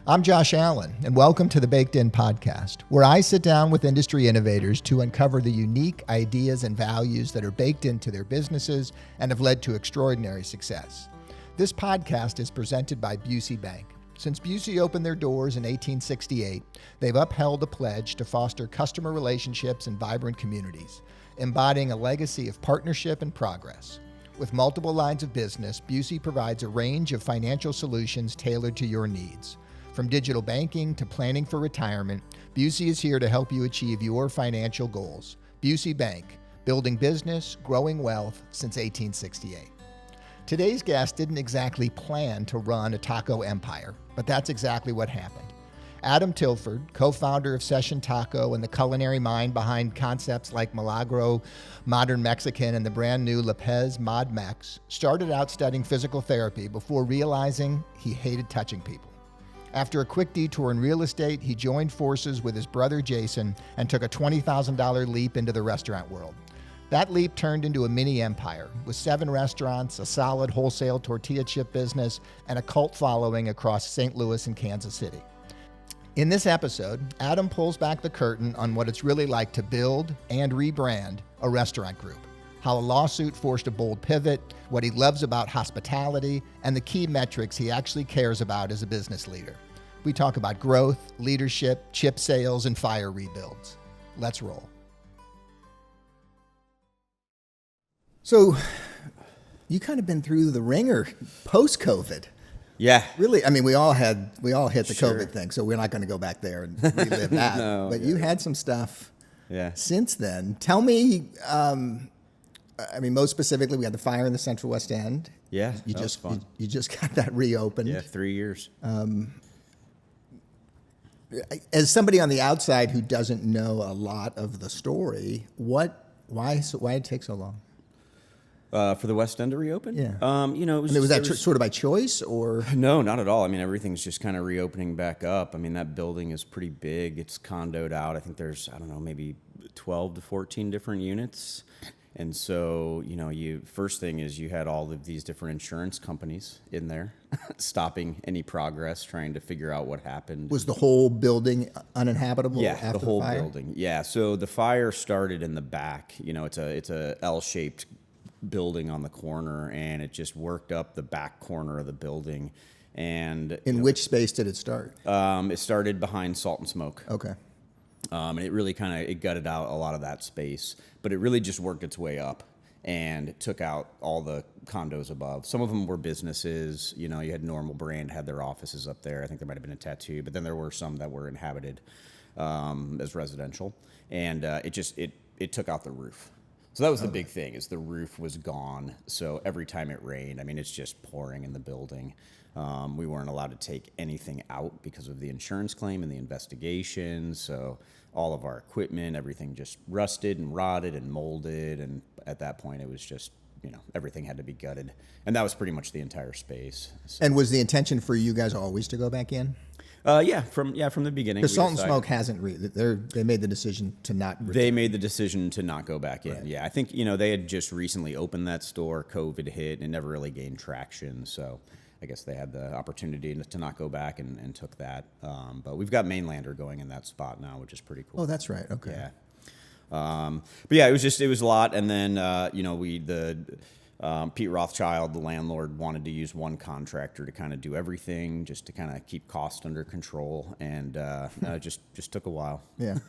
I'm Josh Allen, and welcome to the Baked In Podcast, where I sit down with industry innovators to uncover the unique ideas and values that are baked into their businesses and have led to extraordinary success. This podcast is presented by Busey Bank. Since Busey opened their doors in 1868, they've upheld a pledge to foster customer relationships and vibrant communities, embodying a legacy of partnership and progress. With multiple lines of business, Busey provides a range of financial solutions tailored to your needs. From digital banking to planning for retirement, Busey is here to help you achieve your financial goals. Busey Bank, building business, growing wealth since 1868. Today's guest didn't exactly plan to run a taco empire, but that's exactly what happened. Adam Tilford, co-founder of Session Taco and the culinary mind behind concepts like Milagro Modern Mexican and the brand new Lapez Mod Mex, started out studying physical therapy before realizing he hated touching people. After a quick detour in real estate, he joined forces with his brother Jason and took a $20,000 leap into the restaurant world. That leap turned into a mini empire with 7 restaurants, a solid wholesale tortilla chip business, and a cult following across St. Louis and Kansas City. In this episode, Adam pulls back the curtain on what it's really like to build and rebrand a restaurant group, how a lawsuit forced a bold pivot, what he loves about hospitality, and the key metrics he actually cares about as a business leader. We talk about growth, leadership, chip sales, and fire rebuilds. Let's roll. So, you kind of been through the ringer post-COVID. Yeah. Really, I mean, we all hit the Sure. COVID thing, so we're not going to go back there and relive that. No, but you had some stuff since then. Tell me, most specifically, we had the fire in the Central West End. Yeah, You was fun. You just got that reopened. Yeah, 3 years. As somebody on the outside who doesn't know a lot of the story, why did it take so long? For the West End to reopen? Yeah. It was Was that sort of by choice or? No, not at all. I mean, everything's just kind of reopening back up. I mean, that building is pretty big. It's condoed out. I think there's, maybe 12 to 14 different units. And so, first thing is you had all of these different insurance companies in there stopping any progress, trying to figure out what happened. Was the whole building uninhabitable Yeah, after the whole fire? building. Yeah, so the fire started in the back. It's a L-shaped building on the corner, and it just worked up the back corner of the building. And In which space did it start? it started behind Salt and Smoke. Okay. And it really it gutted out a lot of that space, but it really just worked its way up and took out all the condos above. Some of them were businesses. You had Normal Brand had their offices up there. I think there might have been a tattoo, but then there were some that were inhabited as residential, and it took out the roof. So that was the big thing, is the roof was gone. So every time it rained, it's just pouring in the building. We weren't allowed to take anything out because of the insurance claim and the investigation. So all of our equipment, everything just rusted and rotted and molded. And at that point, it was just, everything had to be gutted. And that was pretty much the entire space. So, And was the intention for you guys always to go back in? from the beginning. Because Salt and decided- Smoke hasn't they made the decision to not. They made the decision to not go back in. Right. Yeah, I think, they had just recently opened that store. COVID hit and never really gained traction. So I guess they had the opportunity to not go back and took that. But we've got Mainlander going in that spot now, which is pretty cool. Oh, that's right. Okay. Yeah. But yeah, it was a lot. And then, Pete Rothschild, the landlord, wanted to use one contractor to kind of do everything, just to kind of keep costs under control. And it just took a while. Yeah.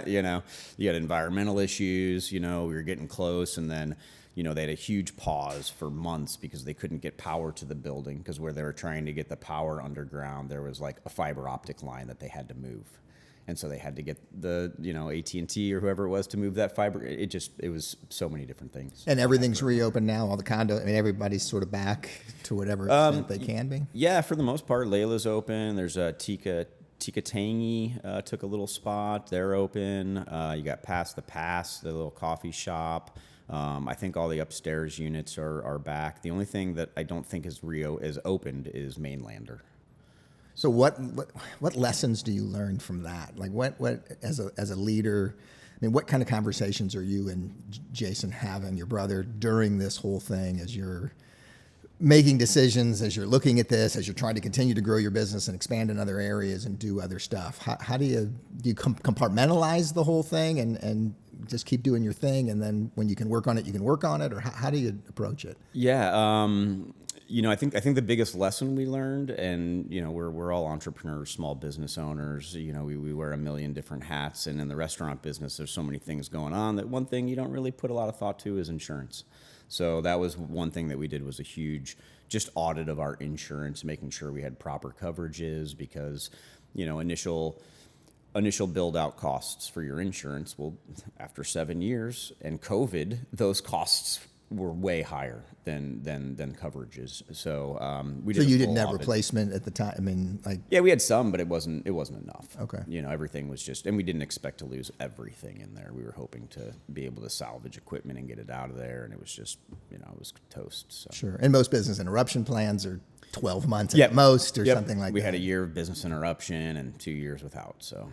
You had environmental issues, we were getting close. And then, they had a huge pause for months because they couldn't get power to the building, because where they were trying to get the power underground, there was like a fiber optic line that they had to move. And so they had to get the, AT&T or whoever it was to move that fiber. It was so many different things. And everything's reopened now. All the condo. Everybody's sort of back to whatever extent they can be. Yeah, for the most part, Layla's open. There's a Tika Tangy took a little spot. They're open. You got Pass the Pass, the little coffee shop. I think all the upstairs units are back. The only thing that I don't think is opened is Mainlander. So what lessons do you learn from that? Like what as a leader, what kind of conversations are you and Jason having, your brother, during this whole thing as you're making decisions as you're looking at this, as you're trying to continue to grow your business and expand in other areas and do other stuff? How do you compartmentalize the whole thing and just keep doing your thing, and then when you can work on it, you can work on it, or how do you approach it? Yeah, I think the biggest lesson we learned, and we're all entrepreneurs, small business owners. We wear a million different hats, and in the restaurant business, there's so many things going on that one thing you don't really put a lot of thought to is insurance. So that was one thing that we did, was a huge just audit of our insurance, making sure we had proper coverages, because initial build out costs for your insurance. Well, after 7 years and COVID, those costs were way higher than coverages. So we did. So you didn't have replacement at the time. I mean, yeah, we had some, but it wasn't enough. Okay. Everything was just, and we didn't expect to lose everything in there. We were hoping to be able to salvage equipment and get it out of there, and it was just, it was toast. So. Sure. And most business interruption plans are 12 months at most, or something like that. We had a year of business interruption and 2 years without. So.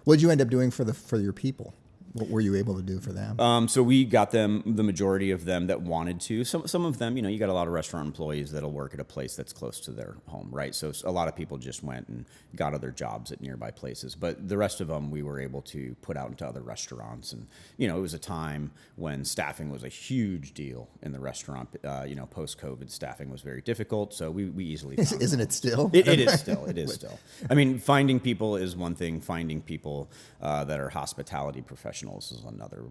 What did you end up doing for your people? What were you able to do for them? So we got them, the majority of them that wanted to. Some of them, you got a lot of restaurant employees that'll work at a place that's close to their home, right? So a lot of people just went and got other jobs at nearby places. But the rest of them we were able to put out into other restaurants. And, it was a time when staffing was a huge deal in the restaurant. Post-COVID, staffing was very difficult. So we easily found Isn't it still? It is still. It is still. I mean, finding people is one thing. Finding people that are hospitality professionals is another.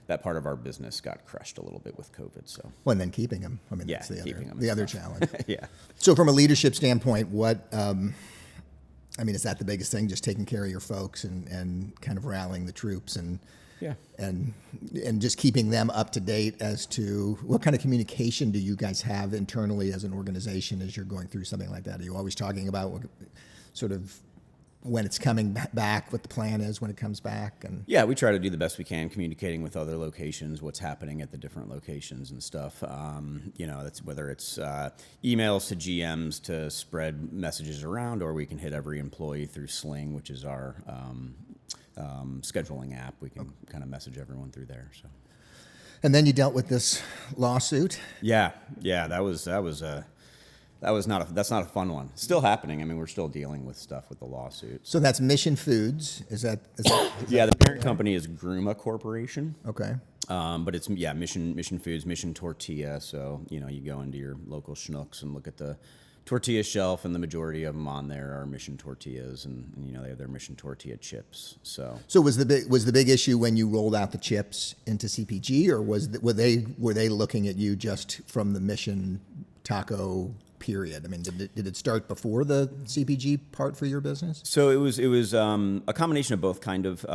That part of our business got crushed a little bit with COVID. So, well, and then keeping them. I mean, yeah, that's the other challenge. Yeah. So, from a leadership standpoint, is that the biggest thing? Just taking care of your folks and kind of rallying the troops and just keeping them up to date as to what kind of communication do you guys have internally as an organization as you're going through something like that? Are you always talking about what sort of when it's coming back, what the plan is when it comes back? And yeah, we try to do the best we can, communicating with other locations, what's happening at the different locations and stuff. That's whether it's emails to GMs to spread messages around, or we can hit every employee through Sling, which is our scheduling app. We can kind of message everyone through there. So. And then you dealt with this lawsuit. Yeah, that's not a fun one. It's still happening. I mean, we're still dealing with stuff with the lawsuit. So that's Mission Foods. Is that yeah, the parent company is Gruma Corporation. Okay. But it's Mission Foods, Mission Tortilla. So you go into your local Schnucks and look at the tortilla shelf, and the majority of them on there are Mission tortillas, and they have their Mission tortilla chips. So was the big issue when you rolled out the chips into CPG, or were they looking at you just from the Mission taco period? I mean, did it start before the CPG part for your business? So it was a combination of both, kind of.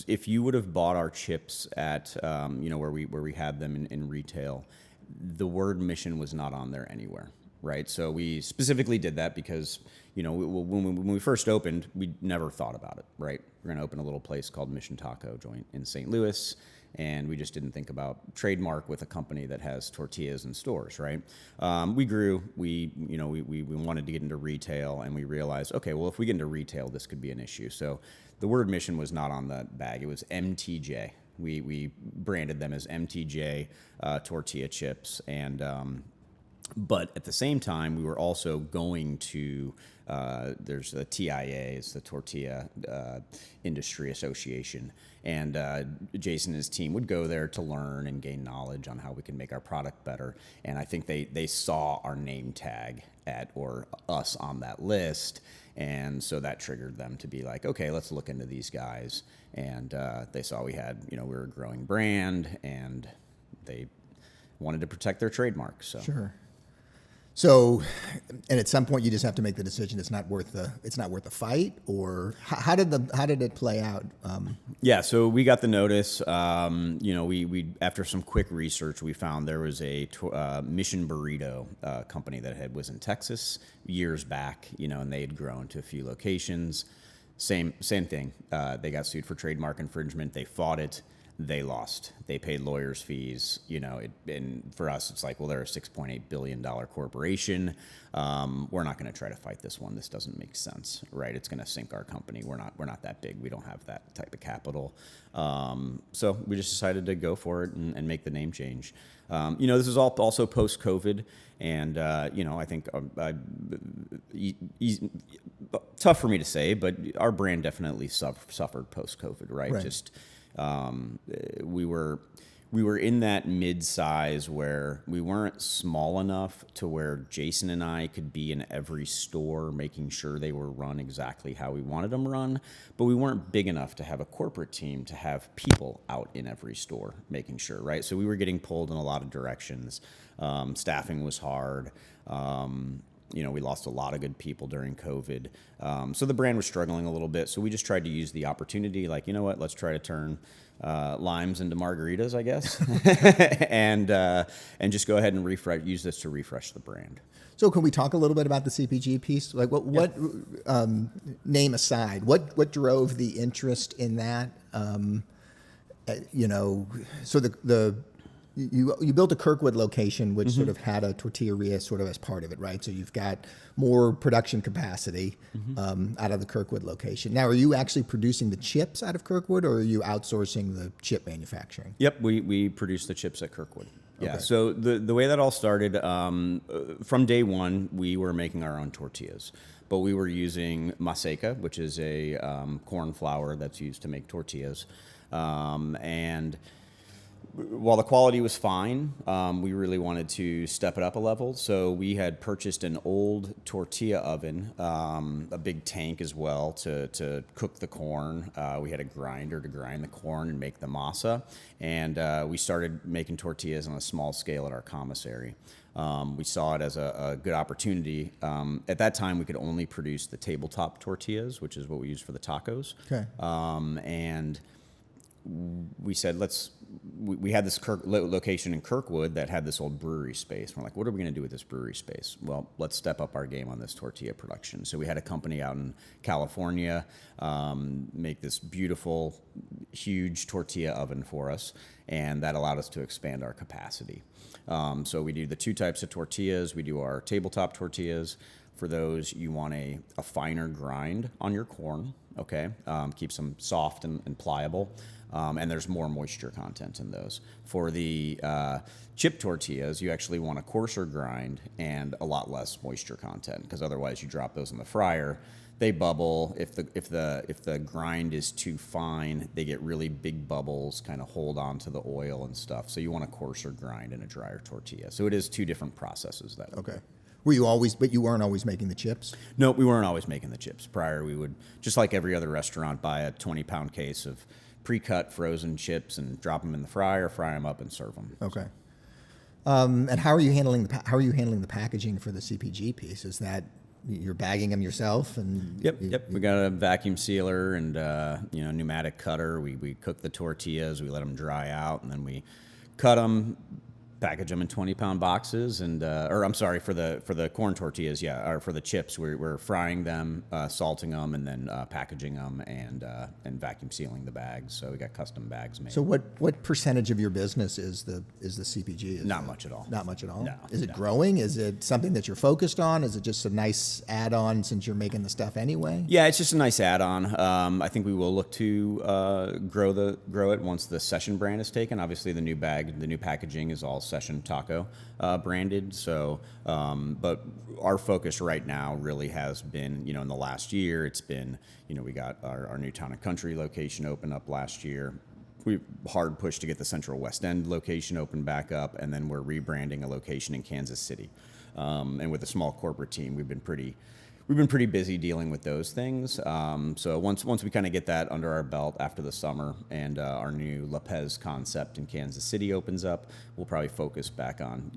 If you would have bought our chips at where we had them in retail, the word Mission was not on there anywhere, right? So we specifically did that because when we first opened, we never thought about it, right? We're going to open a little place called Mission Taco Joint in St. Louis. And we just didn't think about trademark with a company that has tortillas in stores, right? We grew. We wanted to get into retail, and we realized, okay, well, if we get into retail, this could be an issue. So the word Mission was not on the bag. It was MTJ. We branded them as MTJ tortilla chips, and but at the same time, we were also going to. There's the TIA, it's the Tortilla Industry Association, and Jason and his team would go there to learn and gain knowledge on how we can make our product better. And I think they saw our name tag or us on that list, and so that triggered them to be like, okay, let's look into these guys. And they saw we had, we were a growing brand, and they wanted to protect their trademark. So sure. So, and at some point you just have to make the decision it's not worth the fight, or how did it play out? Yeah, so we got the notice. We after some quick research, we found there was a Mission Burrito company that was in Texas years back, and they had grown to a few locations. Same thing. They got sued for trademark infringement. They fought it. they lost. They paid lawyers' fees. And for us, it's like, well, they're a $6.8 billion corporation. We're not going to try to fight this one. This doesn't make sense, right? It's going to sink our company. We're not that big. We don't have that type of capital. So we just decided to go for it and make the name change. This is all also post-COVID, and I think tough for me to say, but our brand definitely suffered post-COVID, right? Just we were in that mid-size where we weren't small enough to where Jason and I could be in every store making sure they were run exactly how we wanted them run, but we weren't big enough to have a corporate team to have people out in every store making sure, right? So we were getting pulled in a lot of directions. Staffing was hard. We lost a lot of good people during COVID. So the brand was struggling a little bit. So we just tried to use the opportunity, like, you know what, let's try to turn limes into margaritas, I guess, and just go ahead and use this to refresh the brand. So can we talk a little bit about the CPG piece? Like what name aside, what drove the interest in that? So you built a Kirkwood location, which sort of had a tortilleria sort of as part of it, right? So you've got more production capacity out of the Kirkwood location. Now, are you actually producing the chips out of Kirkwood, or are you outsourcing the chip manufacturing? Yep, we produce the chips at Kirkwood. Yeah, Okay. so the way that all started, from day one, we were making our own tortillas. But we were using maseca, which is a corn flour that's used to make tortillas. And while the quality was fine, we really wanted to step it up a level. So we had purchased an old tortilla oven, a big tank as well to cook the corn. We had a grinder to grind the corn and make the masa. And we started making tortillas on a small scale at our commissary. We saw it as a good opportunity. At that time, we could only produce the tabletop tortillas, which is what we use for the tacos. Okay. And we said, we had this location in Kirkwood that had this old brewery space. We're like, what are we going to do with this brewery space? Well, let's step up our game on this tortilla production. So we had a company out in California make this beautiful, huge tortilla oven for us, and that allowed us to expand our capacity. So we do the two types of tortillas. We do our tabletop tortillas. For those, you want a finer grind on your corn, okay? Keeps them soft and pliable. And there's more moisture content in those. For the chip tortillas, you actually want a coarser grind and a lot less moisture content, because otherwise you drop those in the fryer, they bubble. If the grind is too fine, they get really big bubbles, kind of hold on to the oil and stuff. So you want a coarser grind and a drier tortilla. So it is two different processes that. Okay. But you weren't always making the chips? No, we weren't always making the chips. Prior, we would, just like every other restaurant, buy a 20-pound case of pre-cut frozen chips and drop them in the fryer, fry them up, and serve them. Okay. And how are you handling the packaging for the CPG piece? Is that you're bagging them yourself? And Yep. We got a vacuum sealer and pneumatic cutter. We cook the tortillas. We let them dry out, and then we cut them, package them in 20-pound boxes, and for the corn tortillas, or for the chips, we're frying them, salting them, and then packaging them and vacuum sealing the bags. So we got custom bags made. So what percentage of your business is the CPG? Not much at all. Not much at all? No. Is it growing? Is it something that you're focused on? Is it just a nice add-on since you're making the stuff anyway? Yeah, it's just a nice add-on. I think we will look to grow it once the Session brand is taken. Obviously, the new packaging is all Session Taco branded. So, but our focus right now really has been, in the last year, it's been, we got our new Town and Country location open up last year. We hard pushed to get the Central West End location open back up, and then we're rebranding a location in Kansas City. And with a small corporate team, we've been pretty busy dealing with those things. So once we kind of get that under our belt after the summer, and our new Lapez concept in Kansas City opens up, we'll probably focus back on,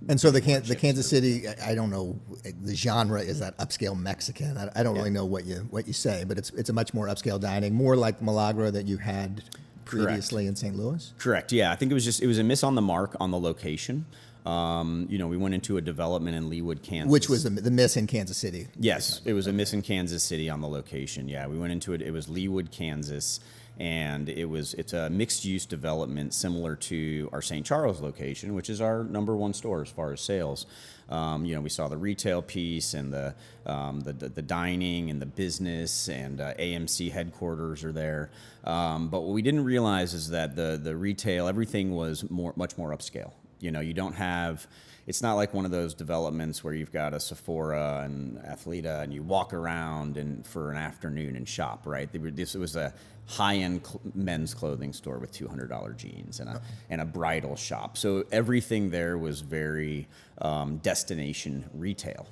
And so the Kansas City, I don't know, the genre is that upscale Mexican. I don't really know what you say, but it's a much more upscale dining, more like Milagro that you had previously in St. Louis. Correct. Yeah, I think it was a miss on the mark on the location. We went into a development in Leawood, Kansas. Which was the miss in Kansas City. Yes, it was a miss in Kansas City on the location. Yeah, we went into it. It was Leawood, Kansas, and it's a mixed use development similar to our St. Charles location, which is our number one store as far as sales. We saw the retail piece and the dining and the business, and AMC headquarters are there. But what we didn't realize is that the retail, everything was much more upscale. You don't have. It's not like one of those developments where you've got a Sephora and Athleta and you walk around and for an afternoon and shop, right? This was a high-end men's clothing store with $200 jeans and a bridal shop. So everything there was very destination retail.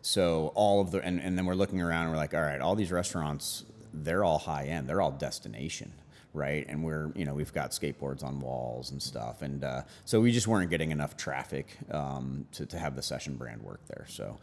So all of and then we're looking around and we're like, all right, all these restaurants, they're all high-end. They're all destination. Right, and we've got skateboards on walls and stuff, and so we just weren't getting enough traffic to have the Session brand work there. So,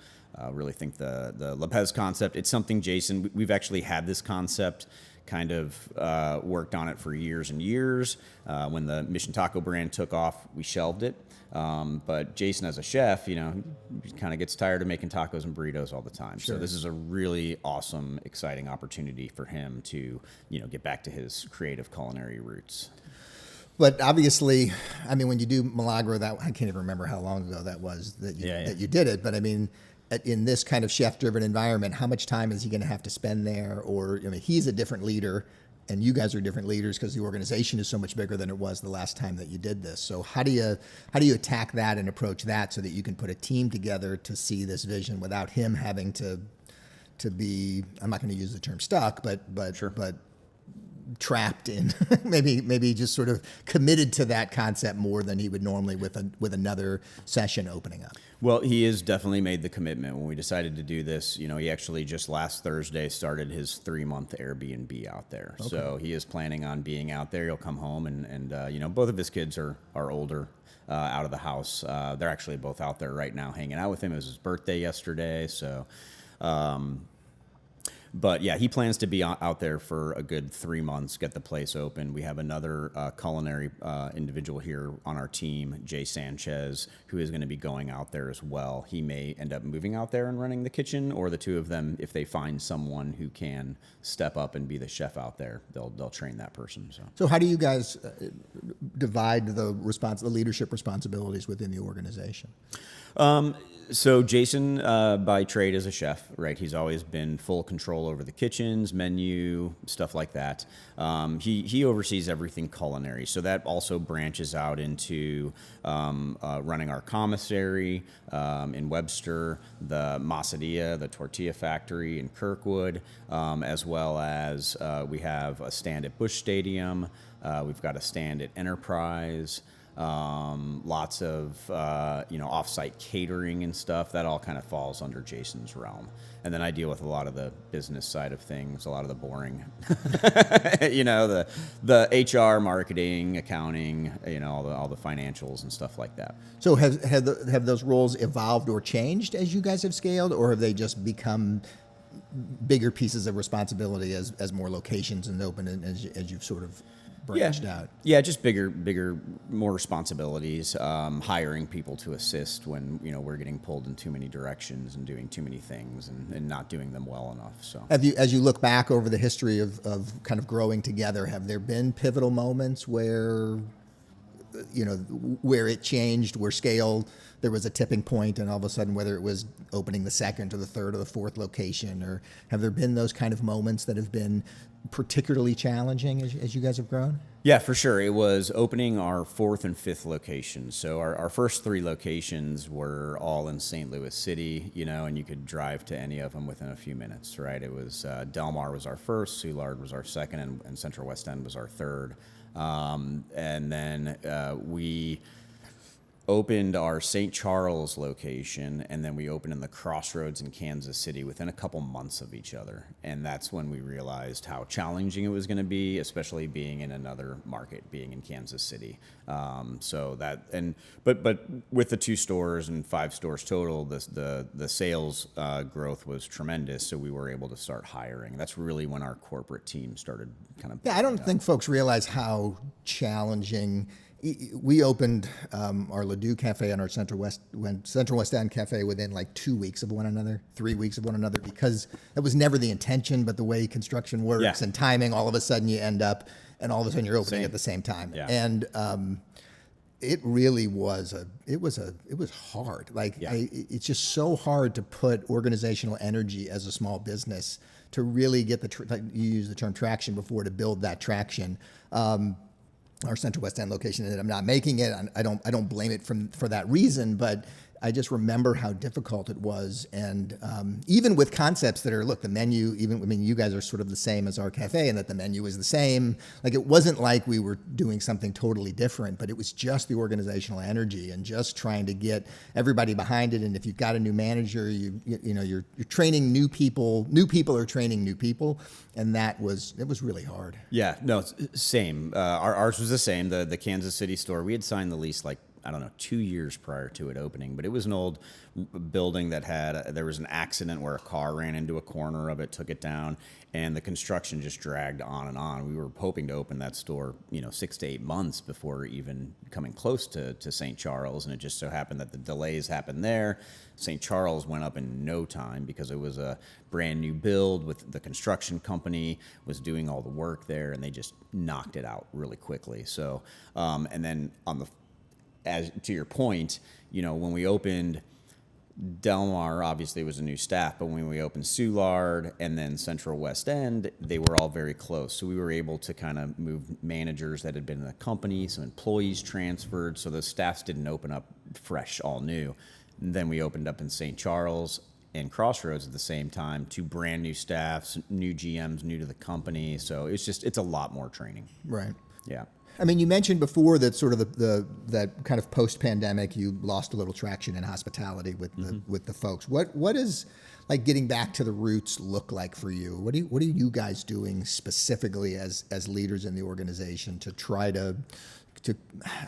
really think the Lapez concept. It's something, Jason. We've actually had this concept, kind of worked on it for years and years. When the Mission Taco brand took off, we shelved it. But Jason, as a chef, he kind of gets tired of making tacos and burritos all the time. Sure. So this is a really awesome, exciting opportunity for him to, get back to his creative culinary roots. But obviously, I mean, when you do Milagro, I can't even remember how long ago that was that you did it. But I mean, in this kind of chef-driven environment, how much time is he going to have to spend there? Or he's a different leader, and you guys are different leaders because the organization is so much bigger than it was the last time that you did this. So how do you attack that and approach that so that you can put a team together to see this vision without him having to be, I'm not going to use the term stuck, but sure. but trapped in maybe just sort of committed to that concept more than he would normally with another session opening up? Well, he has definitely made the commitment. When we decided to do this, he actually just last Thursday started his 3-month Airbnb out there. Okay. So he is planning on being out there. He'll come home and both of his kids are older, out of the house. They're actually both out there right now hanging out with him. It was his birthday yesterday. So, but yeah, he plans to be out there for a good 3 months, get the place open. We have another culinary individual here on our team, Jay Sanchez, who is going to be going out there as well. He may end up moving out there and running the kitchen, or the two of them, if they find someone who can step up and be the chef out there, they'll train that person. So how do you guys divide the leadership responsibilities within the organization? So Jason, by trade, is a chef, right? He's always been full control over the kitchens, menu, stuff like that. He oversees everything culinary, so that also branches out into running our commissary in Webster, the Masadilla, the tortilla factory in Kirkwood, as well as we have a stand at Busch Stadium. We've got a stand at Enterprise. Lots of off-site catering and stuff. That all kind of falls under Jason's realm. And then I deal with a lot of the business side of things, a lot of the boring, the HR, marketing, accounting, all the financials and stuff like that. So have those roles evolved or changed as you guys have scaled, or have they just become bigger pieces of responsibility as more locations and open and as you've sort of branched out? Yeah, just bigger, more responsibilities, hiring people to assist when, we're getting pulled in too many directions and doing too many things and not doing them well enough. So as you look back over the history of kind of growing together, have there been pivotal moments where it changed, where scale, there was a tipping point, and all of a sudden, whether it was opening the second or the third or the fourth location, or have there been those kind of moments that have been particularly challenging as you guys have grown? Yeah, for sure. It was opening our 4th and 5th locations. So our first 3 locations were all in St. Louis City, and you could drive to any of them within a few minutes, right? It was Del Mar was our first, Soulard was our second, and Central West End was our third. And then we opened our St. Charles location, and then we opened in the Crossroads in Kansas City within a couple months of each other. And that's when we realized how challenging it was going to be, especially being in another market, being in Kansas City. But with the 2 stores and 5 stores total, the sales growth was tremendous. So we were able to start hiring. That's really when our corporate team started kind of. Yeah, I don't think folks realize how challenging. We opened our Ladue Cafe and our Central West End Cafe within like 2 weeks of one another, 3 weeks of one another, because it was never the intention, but the way construction works and timing, all of a sudden you end up and all of a sudden you're opening at the same time. Yeah. And it really was it was hard. Like it's just so hard to put organizational energy as a small business to really get you used the term traction before, to build that traction. Our Central West End location, that I'm not making it, I don't blame it for that reason, but I just remember how difficult it was. And even with concepts that are, look, the menu, you guys are sort of the same as our cafe, and that the menu is the same. Like, it wasn't like we were doing something totally different, but it was just the organizational energy and just trying to get everybody behind it. And if you've got a new manager, you're training new people. New people are training new people, and it was really hard. Yeah, no, same. Ours was the same. The Kansas City store, we had signed the lease 2 years prior to it opening, but it was an old building that there was an accident where a car ran into a corner of it, took it down, and the construction just dragged on and on. We were hoping to open that store, 6 to 8 months before even coming close to St. Charles, and it just so happened that the delays happened there. St. Charles went up in no time because it was a brand new build with the construction company was doing all the work there, and they just knocked it out really quickly. So, and then as to your point, when we opened Del Mar, obviously it was a new staff, but when we opened Soulard and then Central West End, they were all very close. So we were able to kind of move managers that had been in the company, some employees transferred, so the staffs didn't open up fresh, all new. And then we opened up in St. Charles and Crossroads at the same time, 2 brand new staffs, new GMs, new to the company. So it's a lot more training. Right. Yeah. I mean, you mentioned before that sort of that kind of post-pandemic, you lost a little traction in hospitality with the folks. What is, like, getting back to the roots look like for you? What are you guys doing specifically as leaders in the organization to try to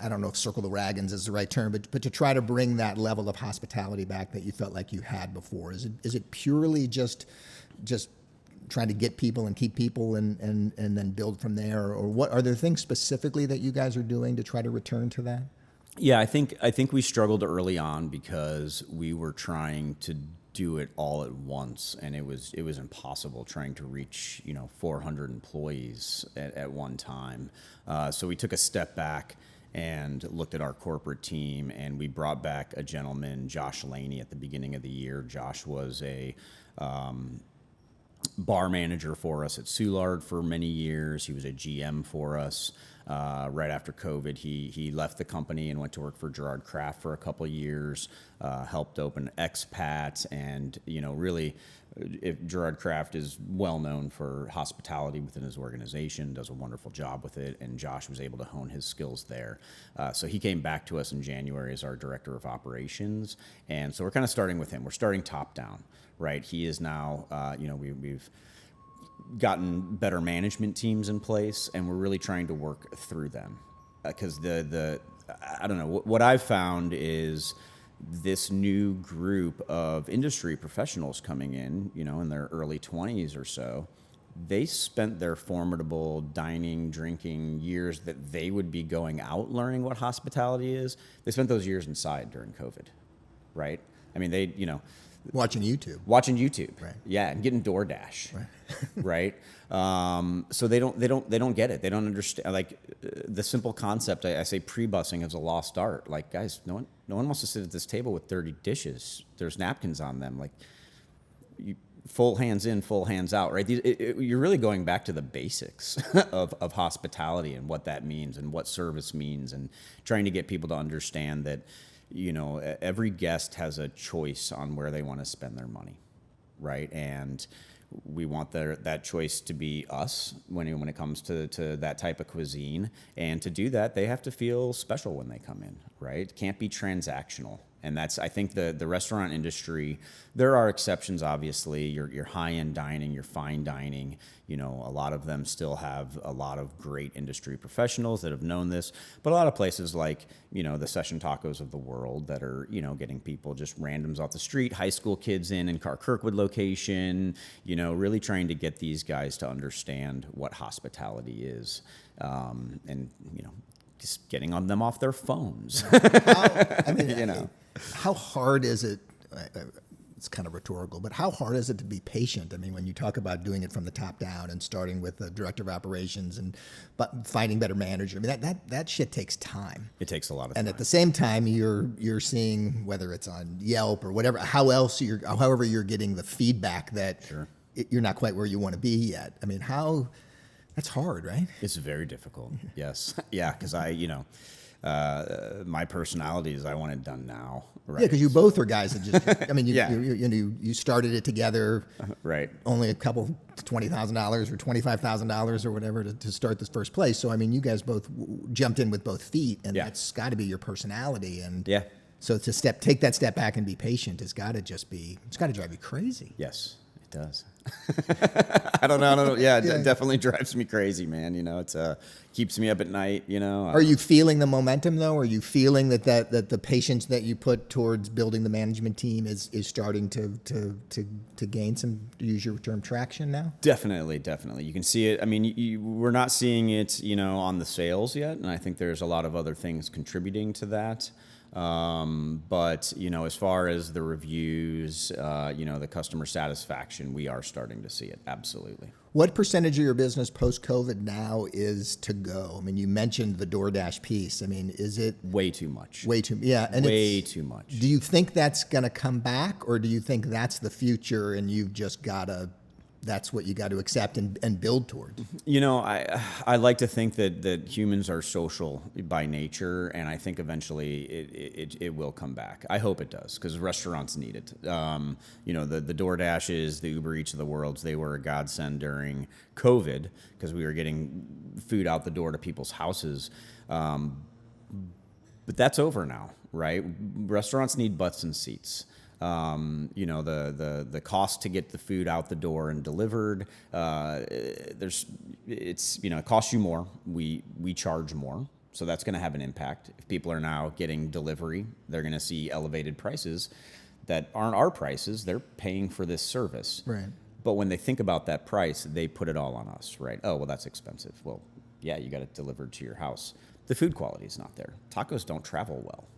I don't know if circle the wagons is the right term, but to try to bring that level of hospitality back that you felt like you had before? Is it purely just trying to get people and keep people and then build from there, or what are there things specifically that you guys are doing to try to return to that? Yeah, I think we struggled early on because we were trying to do it all at once, and it was impossible trying to reach 400 employees at one time. So we took a step back and looked at our corporate team, and we brought back a gentleman, Josh Laney, at the beginning of the year. Josh was a bar manager for us at Soulard for many years. He was a GM for us. Right after COVID, he left the company and went to work for Gerard Kraft for a couple of years, helped open Expats, and really, Gerard Kraft is well known for hospitality within his organization, does a wonderful job with it, and Josh was able to hone his skills there. So he came back to us in January as our director of operations, and so we're kind of starting with him. We're starting top down, right? He is now, we've gotten better management teams in place, and we're really trying to work through them, because I don't know, what I've found is this new group of industry professionals coming in, in their early 20s or so, they spent their formidable dining, drinking years that they would be going out learning what hospitality is. They spent those years inside during COVID, right? I mean, they, Watching YouTube. Right. Yeah, and getting DoorDash. Right. So they don't get it. They don't understand, like, the simple concept. I say pre-busing is a lost art. Like, guys, no one wants to sit at this table with dirty dishes. There's napkins on them. Like, full hands in, full hands out, right? You're really going back to the basics of hospitality and what that means and what service means, and trying to get people to understand that every guest has a choice on where they want to spend their money, right? And we want that choice to be us when it comes to that type of cuisine. And to do that, they have to feel special when they come in, right? It can't be transactional. And that's, I think, the restaurant industry. There are exceptions, obviously. Your high-end dining, your fine dining. A lot of them still have a lot of great industry professionals that have known this. But a lot of places like, the Session Tacos of the world that are, getting people, just randoms off the street, high school kids in Car Kirkwood location, really trying to get these guys to understand what hospitality is. And, just getting on them off their phones. How hard is it? it's kind of rhetorical, but how hard is it to be patient? I mean, when you talk about doing it from the top down and starting with the director of operations and finding better manager, I mean, that shit takes time. It takes a lot of time. And at the same time, you're seeing, whether it's on Yelp or whatever, however you're getting the feedback that you're not quite where you want to be yet. I mean, that's hard, right? It's very difficult. Yes. Yeah. Because my personality is I want it done now. Right. Yeah, because you both are guys that just, I mean, you started it together. Right. Only a couple $20,000 or $25,000 or whatever to start this first place. So, I mean, you guys both jumped in with both feet, and that's got to be your personality. And so take that step back and be patient it's got to drive you crazy. Yes, it does. I don't know. Yeah, it definitely drives me crazy, man. You know, it's keeps me up at night. You know. Are you feeling the momentum though? Are you feeling that the patience that you put towards building the management team is starting to gain some, to use your term, traction now? Definitely. You can see it. I mean, we're not seeing it, on the sales yet, and I think there's a lot of other things contributing to that. But as far as the reviews, the customer satisfaction, we are starting to see it. Absolutely. What percentage of your business post-COVID now is to go? I mean, you mentioned the DoorDash piece. I mean, is it way too much? Way too much. Do you think that's going to come back, or do you think that's the future and you've just got to? That's what you got to accept and build towards. I like to think that humans are social by nature, and I think eventually it will come back. I hope it does, because restaurants need it. The DoorDashes, the Uber Eats of the world, they were a godsend during COVID because we were getting food out the door to people's houses. But that's over now, right? Restaurants need butts and seats. The cost to get the food out the door and delivered, it costs you more. We charge more. So that's going to have an impact. If people are now getting delivery, they're going to see elevated prices that aren't our prices. They're paying for this service. Right. But when they think about that price, they put it all on us, right? Oh, well, that's expensive. Well, yeah, you got it delivered to your house. The food quality is not there. Tacos don't travel well.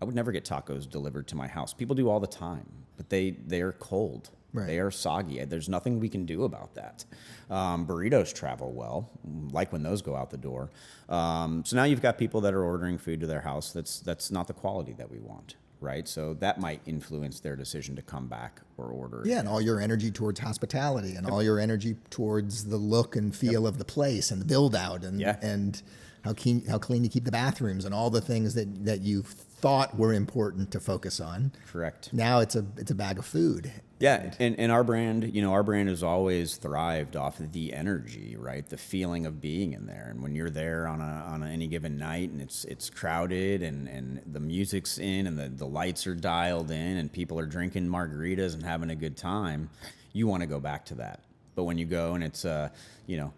I would never get tacos delivered to my house. People do all the time, but they are cold. Right. They are soggy. There's nothing we can do about that. Burritos travel well, like when those go out the door. So now you've got people that are ordering food to their house that's not the quality that we want, right? So that might influence their decision to come back or order. Yeah, and all your energy towards hospitality and all your energy towards the look and feel of the place and the build out and how clean you keep the bathrooms and all the things that you thought were important to focus on. Correct. Now it's a bag of food. Yeah, and our brand, our brand has always thrived off of the energy, right? The feeling of being in there. And when you're there on any given night and it's crowded and the music's in and the lights are dialed in and people are drinking margaritas and having a good time, you want to go back to that. But when you go and it's a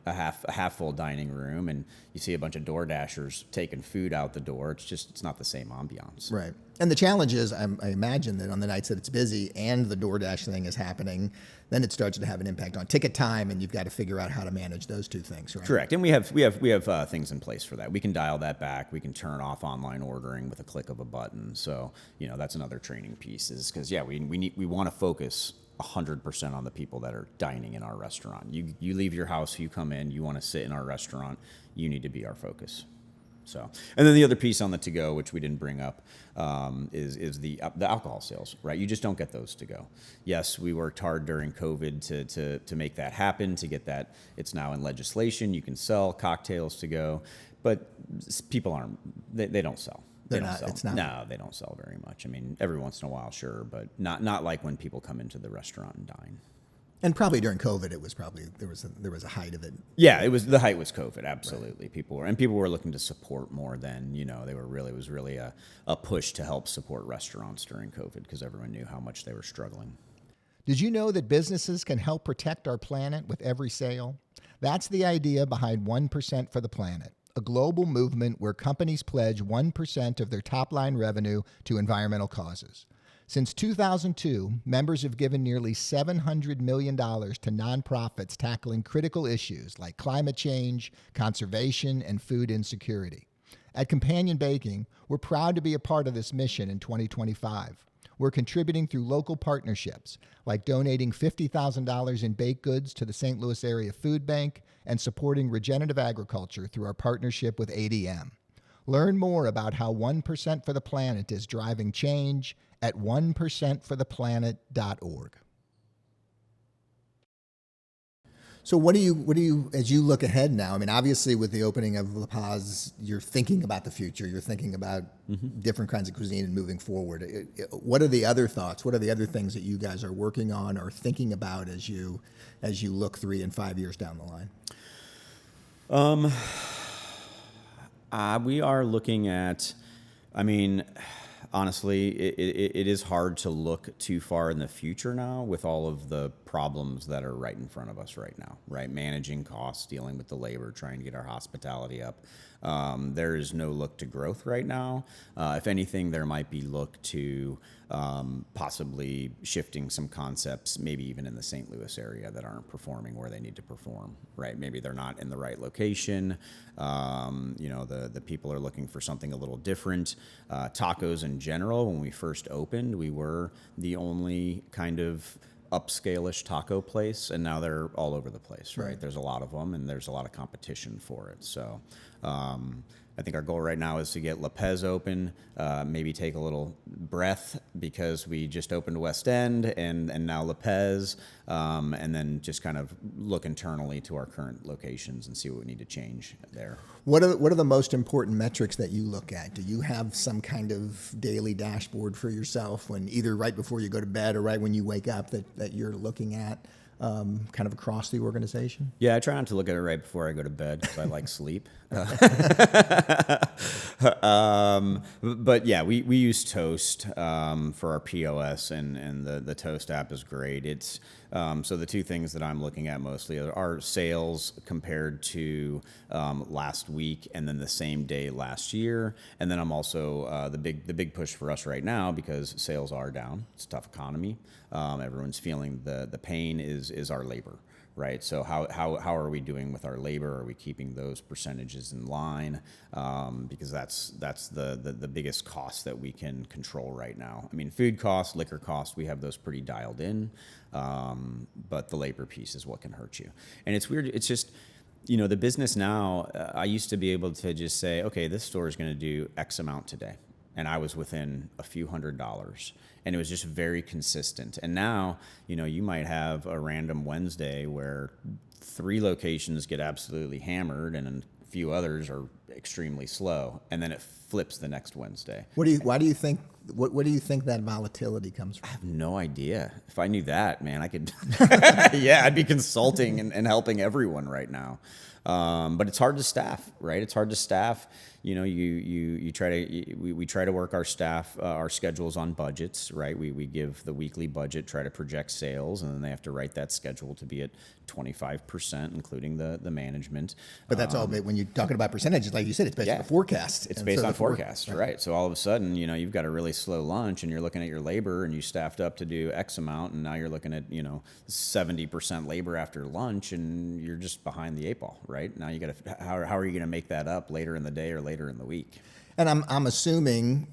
half full dining room and you see a bunch of DoorDashers taking food out the door, it's not the same ambiance. Right. And the challenge is, I imagine that on the nights that it's busy and the DoorDash thing is happening, then it starts to have an impact on ticket time, and you've got to figure out how to manage those two things, right? Correct. And we have things in place for that. We can dial that back. We can turn off online ordering with a click of a button. So that's another training piece, is because we want to focus 100% on the people that are dining in our restaurant. You leave your house, you come in, you want to sit in our restaurant, you need to be our focus. So, and then the other piece on the to-go, which we didn't bring up, is the alcohol sales, right? You just don't get those to go. Yes, we worked hard during COVID to make that happen, to get that. It's now in legislation. You can sell cocktails to go, but people they don't sell. They don't sell. No, they don't sell very much. I mean, every once in a while, sure, but not like when people come into the restaurant and dine. And probably during COVID, it was probably there was a height of it. Yeah, the height was COVID. Absolutely, right. People were looking to support more than it was really a push to help support restaurants during COVID because everyone knew how much they were struggling. Did you know that businesses can help protect our planet with every sale? That's the idea behind 1% for the Planet, a global movement where companies pledge 1% of their top-line revenue to environmental causes. Since 2002, members have given nearly $700 million to nonprofits tackling critical issues like climate change, conservation, and food insecurity. At Companion Baking, we're proud to be a part of this mission in 2025. We're contributing through local partnerships, like donating $50,000 in baked goods to the St. Louis Area Food Bank and supporting regenerative agriculture through our partnership with ADM. Learn more about how 1% for the Planet is driving change at 1%fortheplanet.org. So what do you, as you look ahead now, I mean, obviously with the opening of Lapez, you're thinking about the future, you're thinking about different kinds of cuisine and moving forward. What are the other thoughts? What are the other things that you guys are working on or thinking about as you look 3 and 5 years down the line? We are looking at, I mean, honestly, it is hard to look too far in the future now with all of the problems that are right in front of us right now, right? Managing costs, dealing with the labor, trying to get our hospitality up. There is no look to growth right now. If anything, there might be look to possibly shifting some concepts, maybe even in the St. Louis area that aren't performing where they need to perform, right? Maybe they're not in the right location. The people are looking for something a little different. Tacos in general, when we first opened, we were the only kind of upscale-ish taco place, and now they're all over the place, right? There's a lot of them, and there's a lot of competition for it. So I think our goal right now is to get Lapez open, maybe take a little breath because we just opened West End and now Lapez, and then just kind of look internally to our current locations and see what we need to change there. What are the most important metrics that you look at? Do you have some kind of daily dashboard for yourself when either right before you go to bed or right when you wake up that you're looking at kind of across the organization? Yeah, I try not to look at it right before I go to bed because I like sleep. But yeah, we use Toast for our POS, and the Toast app is great. It's so the two things that I'm looking at mostly are sales compared to last week and then the same day last year. And then I'm also the big push for us right now, because sales are down. It's a tough economy. Everyone's feeling the pain is our labor. Right. So how are we doing with our labor? Are we keeping those percentages in line? Because that's the biggest cost that we can control right now. I mean, food costs, liquor costs, we have those pretty dialed in. But the labor piece is what can hurt you. And it's weird. It's just, the business now, I used to be able to just say, okay, this store is going to do X amount today. And I was within a few $100s. And it was just very consistent. And now, you might have a random Wednesday where 3 locations get absolutely hammered and a few others are extremely slow. And then it flips the next Wednesday. What do you think that volatility comes from? I have no idea. If I knew that, man, I could, I'd be consulting and helping everyone right now. But it's hard to staff, right? It's hard to staff. We try to work our staff, our schedules on budgets, right? We give the weekly budget, try to project sales, and then they have to write that schedule to be at 25%, including the management. But that's all. When you're talking about percentages, like you said, it's based on a forecast. It's based on forecast, right? So all of a sudden, you've got a really slow lunch, and you're looking at your labor, and you staffed up to do X amount, and now you're looking at 70% labor after lunch, and you're just behind the 8 ball, right? Now you got to how are you going to make that up later in the day or later in the week? And I'm assuming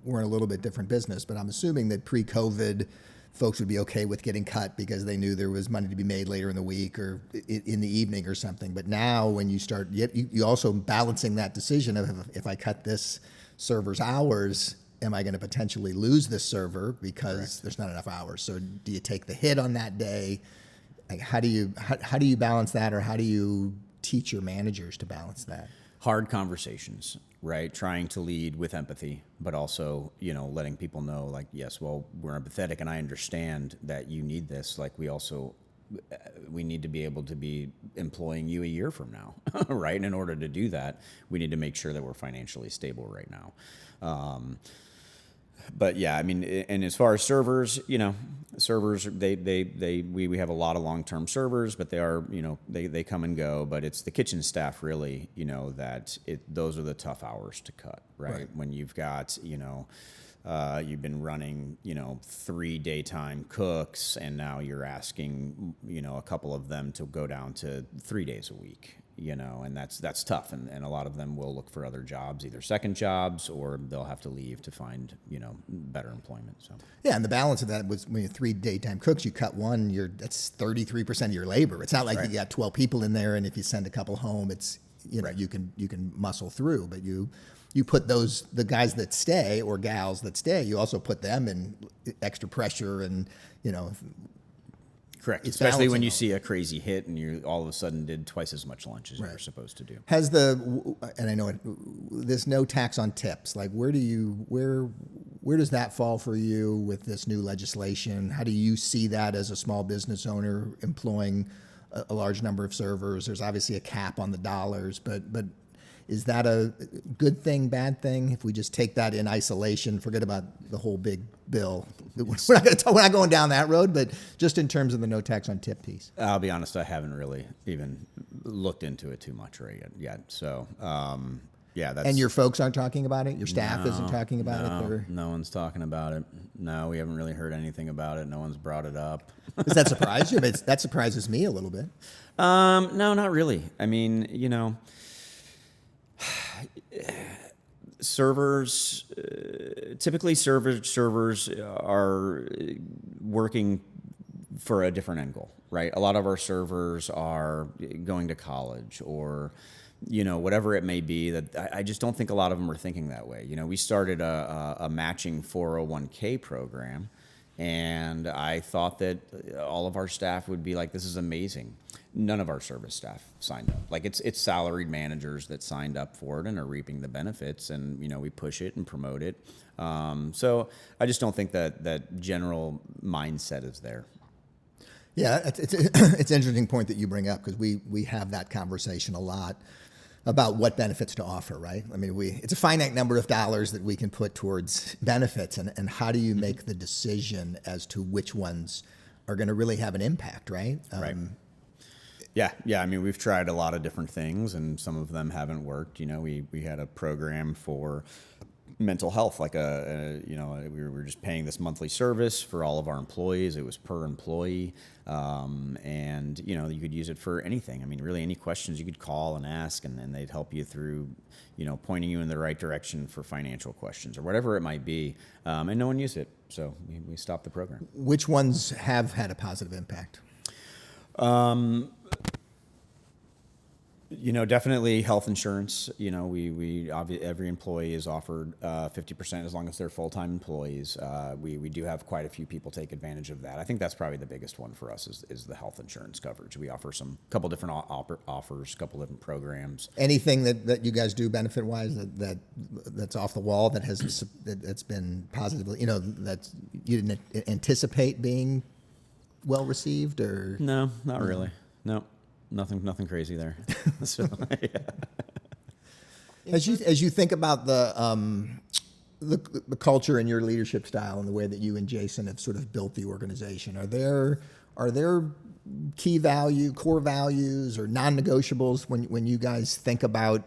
we're in a little bit different business, but I'm assuming that pre-COVID, folks would be okay with getting cut because they knew there was money to be made later in the week or in the evening or something. But now when you start, you also balancing that decision of if I cut this server's hours, am I going to potentially lose this server because there's not enough hours? So do you take the hit on that day? Like how do you balance that, or how do you teach your managers to balance that? Hard conversations, right? Trying to lead with empathy, but also, letting people know, like, yes, well, we're empathetic and I understand that you need this. Like, we need to be able to be employing you a year from now, right? And in order to do that, we need to make sure that we're financially stable right now. But yeah, I mean, and as far as servers, servers, we have a lot of long-term servers, but they are, they come and go, but it's the kitchen staff really, those are the tough hours to cut, right? When you've got, you've been running, 3 daytime cooks, and now you're asking, a couple of them to go down to 3 days a week. and that's tough. And a lot of them will look for other jobs, either second jobs, or they'll have to leave to find, better employment. So Yeah, and the balance of that was when you're 3 daytime cooks, you cut one, that's 33% of your labor. It's not like you got 12 people in there, and if you send a couple home, it's you can muscle through, but you put the guys that stay or gals that stay, you also put them in extra pressure and correct, especially when you see a crazy hit and you all of a sudden did twice as much lunch as you were supposed to do. And I know there's no tax on tips. Like where does that fall for you with this new legislation? How do you see that as a small business owner employing a large number of servers? There's obviously a cap on the dollars, but is that a good thing, bad thing? If we just take that in isolation, forget about the whole big bill. We're not going down that road, but just in terms of the no tax on tip piece. I'll be honest, I haven't really even looked into it too much yet. So, that's... And your folks aren't talking about it? Your staff isn't talking about it? Or? No one's talking about it. No, we haven't really heard anything about it. No one's brought it up. Does that surprise you? That surprises me a little bit. No, not really. I mean, servers, typically servers are working for a different end goal, right? A lot of our servers are going to college or, whatever it may be. That I just don't think a lot of them are thinking that way. We started a matching 401k program, and I thought that all of our staff would be like, this is amazing. None of our service staff signed up. Like it's salaried managers that signed up for it and are reaping the benefits, and we push it and promote it. So I just don't think that general mindset is there. Yeah, it's an interesting point that you bring up, because we have that conversation a lot about what benefits to offer, right? I mean, it's a finite number of dollars that we can put towards benefits, and how do you make the decision as to which ones are going to really have an impact, right? Right. Yeah. I mean, we've tried a lot of different things, and some of them haven't worked. We had a program for mental health, like we were just paying this monthly service for all of our employees. It was per employee, and you could use it for anything. I mean, really any questions you could call and ask, and they'd help you through, pointing you in the right direction for financial questions or whatever it might be. And no one used it, so we stopped the program. Which ones have had a positive impact? Definitely health insurance. Every employee is offered 50% as long as they're full-time employees. We do have quite a few people take advantage of that. I think that's probably the biggest one for us is the health insurance coverage. We offer couple different offers, couple different programs. Anything that you guys do benefit-wise that's off the wall that's been positively, that you didn't anticipate being well received, or? No, not really. No. Nothing crazy there. So, yeah. As you think about the culture and your leadership style and the way that you and Jason have sort of built the organization, are there core values or non-negotiables when you guys think about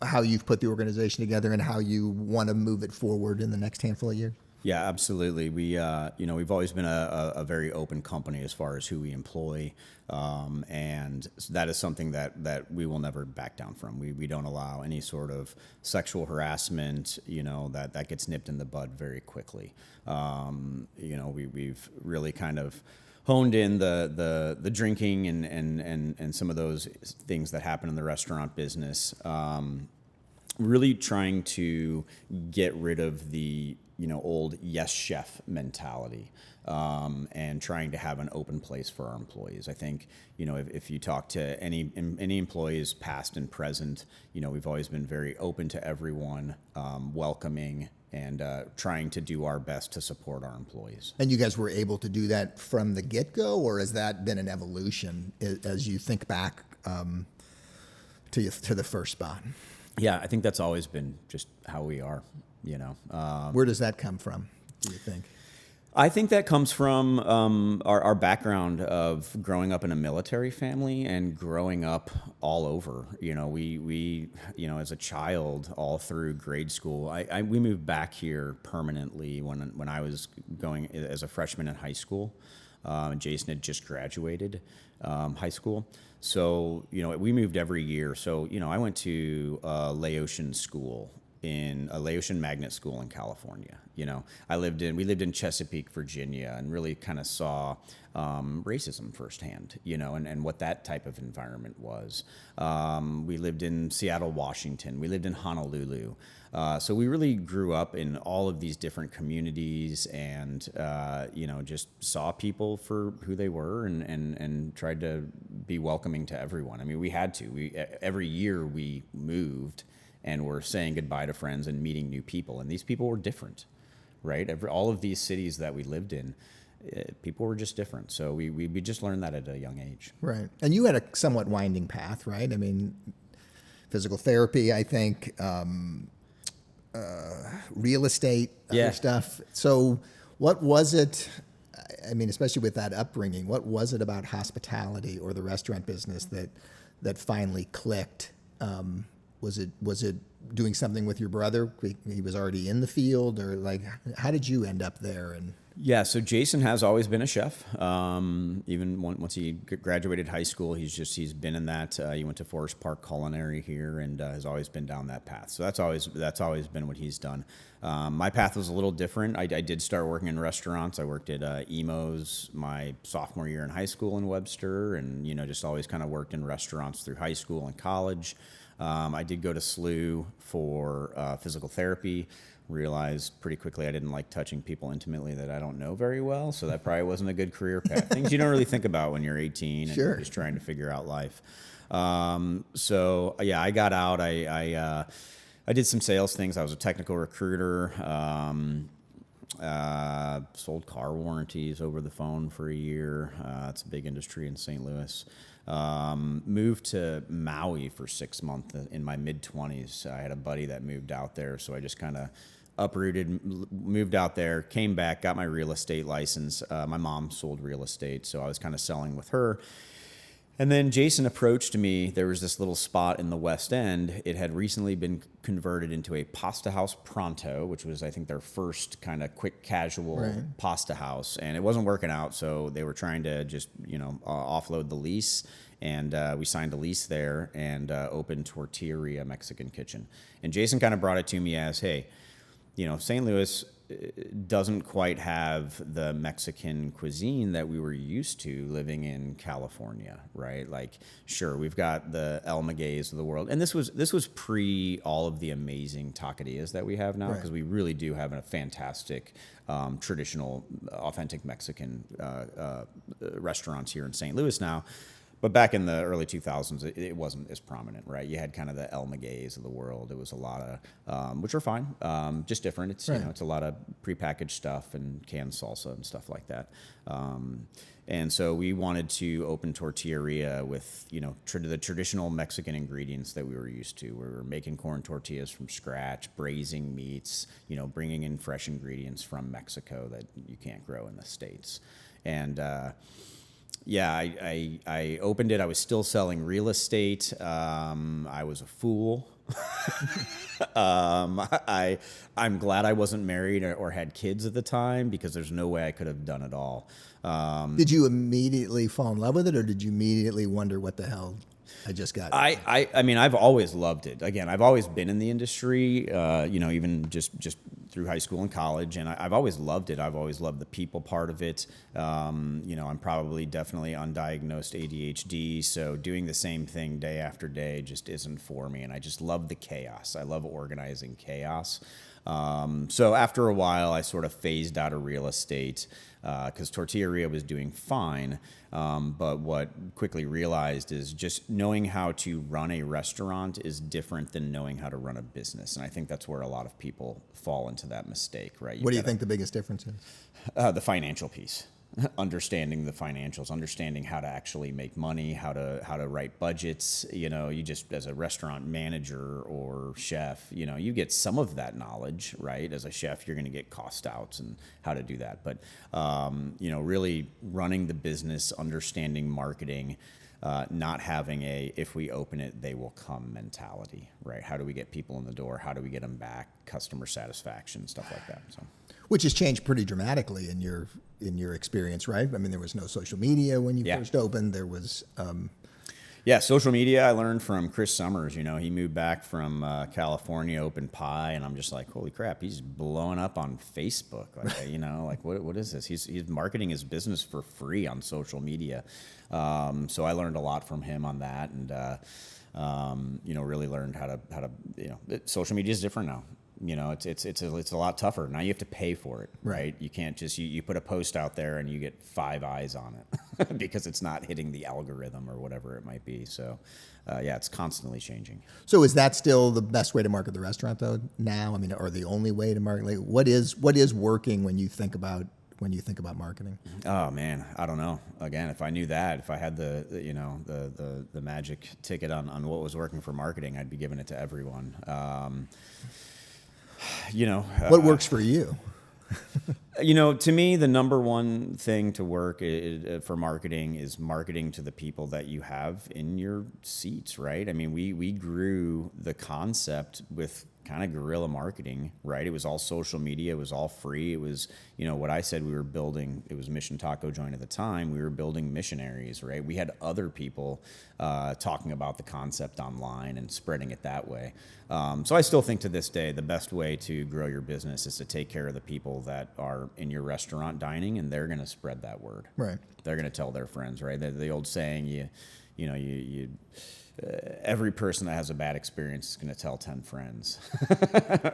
how you've put the organization together and how you want to move it forward in the next handful of years? Yeah, absolutely. We've always been a very open company as far as who we employ, and that is something that we will never back down from. We don't allow any sort of sexual harassment, that gets nipped in the bud very quickly. We've really kind of honed in the drinking and some of those things that happen in the restaurant business. Really trying to get rid of the old yes chef mentality, and trying to have an open place for our employees. I think, if you talk to any employees past and present, we've always been very open to everyone, welcoming, and trying to do our best to support our employees. And you guys were able to do that from the get-go, or has that been an evolution as you think back to the first spot? Yeah, I think that's always been just how we are, Where does that come from, do you think? I think that comes from our background of growing up in a military family and growing up all over. We as a child, all through grade school, we moved back here permanently when I was going as a freshman in high school. and Jason had just graduated high school. So, we moved every year. So, I went to Laotian school in a Laotian magnet school in California. We lived in Chesapeake, Virginia, and really kind of saw racism firsthand, and what that type of environment was. We lived in Seattle, Washington. We lived in Honolulu. So we really grew up in all of these different communities and, just saw people for who they were and tried to be welcoming to everyone. I mean, we had to. Every year we moved and we're saying goodbye to friends and meeting new people. And these people were different, right? All of these cities that we lived in, people were just different. So we just learned that at a young age. Right. And you had a somewhat winding path, right? I mean, physical therapy, I think, real estate, other stuff. So what was it, I mean, especially with that upbringing, what was it about hospitality or the restaurant business that finally clicked? Was it doing something with your brother? He was already in the field, or like, how did you end up there? And yeah, so Jason has always been a chef. Even once he graduated high school, he's been in that. He went to Forest Park Culinary here and has always been down that path. So that's always been what he's done. My path was a little different. I did start working in restaurants. I worked at Emo's my sophomore year in high school in Webster, and just always kind of worked in restaurants through high school and college. I did go to SLU for physical therapy. Realized pretty quickly I didn't like touching people intimately that I don't know very well, so that probably wasn't a good career path. Things you don't really think about when you're 18 and you're just trying to figure out life. So yeah, I got out. I did some sales things. I was a technical recruiter. Sold car warranties over the phone for a year. It's a big industry in St. Louis. Moved to Maui for 6 months in my mid-20s. I had a buddy that moved out there, so I just kind of uprooted, moved out there, came back, got my real estate license. My mom sold real estate, so I was kind of selling with her. And then Jason approached me. There was this little spot in the West End. It had recently been converted into a pasta house Pronto, which was, I think, their first kind of quick casual pasta house. And it wasn't working out, so they were trying to just, offload the lease. And we signed a lease there and opened Tortilla Mexican Kitchen. And Jason kind of brought it to me as, hey, St. Louis doesn't quite have the Mexican cuisine that we were used to living in California, right? Like, sure, we've got the El Maguey's of the world, and this was pre all of the amazing taquerias that we have now, because we really do have a fantastic traditional, authentic Mexican restaurants here in St. Louis now. But back in the early 2000s, it wasn't as prominent, right? You had kind of the El Maguey's of the world. It was a lot of, which are fine, just different. It's it's a lot of prepackaged stuff and canned salsa and stuff like that. And so we wanted to open Tortilla with the traditional Mexican ingredients that we were used to. We were making corn tortillas from scratch, braising meats, bringing in fresh ingredients from Mexico that you can't grow in the States, and. Yeah, I opened it. I was still selling real estate. I was a fool. I'm glad I wasn't married or had kids at the time, because there's no way I could have done it all. Did you immediately fall in love with it, or did you immediately wonder what the hell I just got? I mean, I've always loved it. Again, I've always been in the industry, even just through high school and college, and I've always loved it. I've always loved the people part of it. I'm probably definitely undiagnosed ADHD, so doing the same thing day after day just isn't for me, and I just love the chaos. I love organizing chaos. So after a while, I sort of phased out of real estate because Tortilla was doing fine. But what quickly realized is just knowing how to run a restaurant is different than knowing how to run a business. And I think that's where a lot of people fall into that mistake, right? What do you think the biggest difference is? The financial piece. Understanding the financials, understanding how to actually make money, how to write budgets. You just, as a restaurant manager or chef, you get some of that knowledge, right? As a chef, you're going to get cost outs and how to do that. But, really running the business, understanding marketing, not having if we open it, they will come mentality, right? How do we get people in the door? How do we get them back? Customer satisfaction, stuff like that. So. Which has changed pretty dramatically in your experience, right? I mean, there was no social media when you first opened. There was... Yeah, social media I learned from Chris Summers. You know, he moved back from California, opened Pie, and I'm just like, holy crap, he's blowing up on Facebook. Like, you know, like what is this? He's marketing his business for free on social media. So I learned a lot from him on that, and you know, really learned how to social media is different now. You know, it's a lot tougher. Now you have to pay for it, right? You can't just, you put a post out there and you get 5 eyes on it because it's not hitting the algorithm or whatever it might be. So, yeah, it's constantly changing. So is that still the best way to market the restaurant though now? I mean, or the only way to market? Like, what is working when you think about marketing? Oh man, I don't know. Again, if I knew that, if I had the magic ticket on what was working for marketing, I'd be giving it to everyone. You know, what works for you? You know, to me, the number one thing to work for marketing is marketing to the people that you have in your seats, right? I mean, we grew the concept with kind of guerrilla marketing, right? It was all social media. It was all free. It was, you know, what I said we were building, it was Mission Taco Joint at the time. We were building missionaries, right? We had other people talking about the concept online and spreading it that way. So I still think to this day, the best way to grow your business is to take care of the people that are in your restaurant dining, and they're going to spread that word. Right. They're going to tell their friends, right? The old saying, every person that has a bad experience is going to tell 10 friends.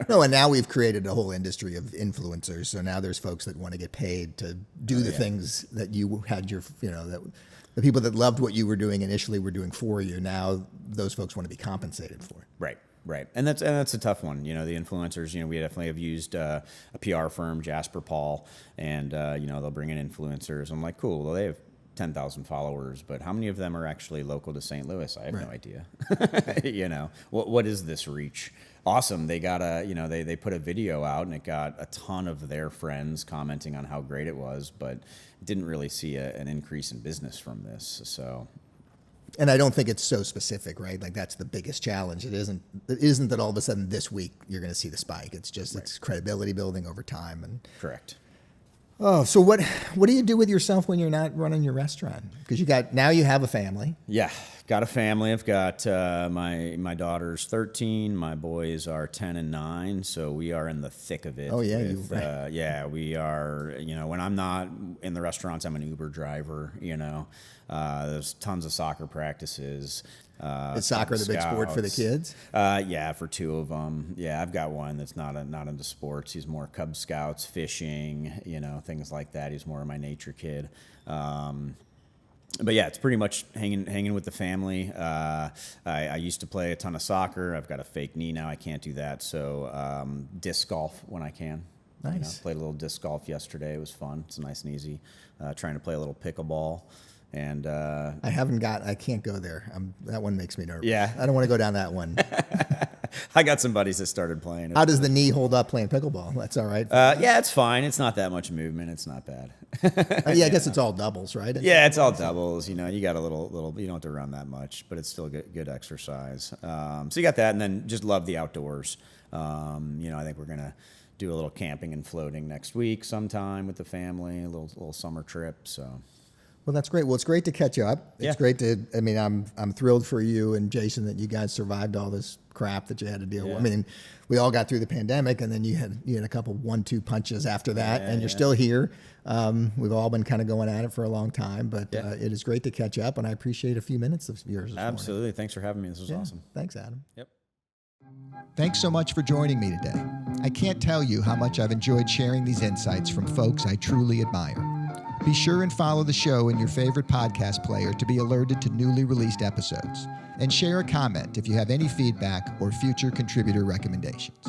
No, and now we've created a whole industry of influencers. So now there's folks that want to get paid to do the things that you had that the people that loved what you were doing initially were doing for you. Now those folks want to be compensated for it. Right. Right. And that's a tough one. You know, the influencers, you know, we definitely have used a PR firm, Jasper Paul, and, you know, they'll bring in influencers. I'm like, cool. Well, they have 10,000 followers, but how many of them are actually local to St. Louis? I have no idea. You know, what is this reach? Awesome. They got they put a video out and it got a ton of their friends commenting on how great it was, but didn't really see an increase in business from this. So. And I don't think it's so specific, right? Like that's the biggest challenge. It isn't that all of a sudden this week you're going to see the spike. It's just it's credibility building over time. And correct. Oh, so what do you do with yourself when you're not running your restaurant? Because you have a family. Yeah, got a family. I've got my daughter's 13. My boys are 10 and 9. So we are in the thick of it. Oh yeah, yeah, we are. You know, when I'm not in the restaurants, I'm an Uber driver. You know, there's tons of soccer practices. Is soccer the big sport for the kids? Yeah, for 2 of them. Yeah, I've got one that's not into sports. He's more Cub Scouts, fishing, you know, things like that. He's more of my nature kid. But yeah, it's pretty much hanging with the family. I used to play a ton of soccer. I've got a fake knee now. I can't do that. So disc golf when I can. Nice. You know, played a little disc golf yesterday. It was fun. It's nice and easy. Trying to play a little pickleball. And I can't go there. That one makes me nervous. Yeah. I don't want to go down that one. I got some buddies that started playing. How does the knee hold up playing pickleball? That's all right. Yeah, it's fine. It's not that much movement. It's not bad. Yeah, I guess it's all doubles, right? Yeah, it's all doubles. You know, you got a little. You don't have to run that much, but it's still good exercise. So you got that, and then just love the outdoors. You know, I think we're gonna do a little camping and floating next week sometime with the family. A little summer trip. So. Well, that's great. Well, it's great to catch up. It's great to. I mean, I'm thrilled for you and Jason that you guys survived all this crap that you had to deal with. I mean, we all got through the pandemic, and then you had a couple 1-2 punches after that, and you're still here. We've all been kind of going at it for a long time, but it is great to catch up, and I appreciate a few minutes of yours. Absolutely. Morning. Thanks for having me. This was awesome. Thanks, Adam. Yep. Thanks so much for joining me today. I can't tell you how much I've enjoyed sharing these insights from folks I truly admire. Be sure and follow the show in your favorite podcast player to be alerted to newly released episodes. And share a comment if you have any feedback or future contributor recommendations.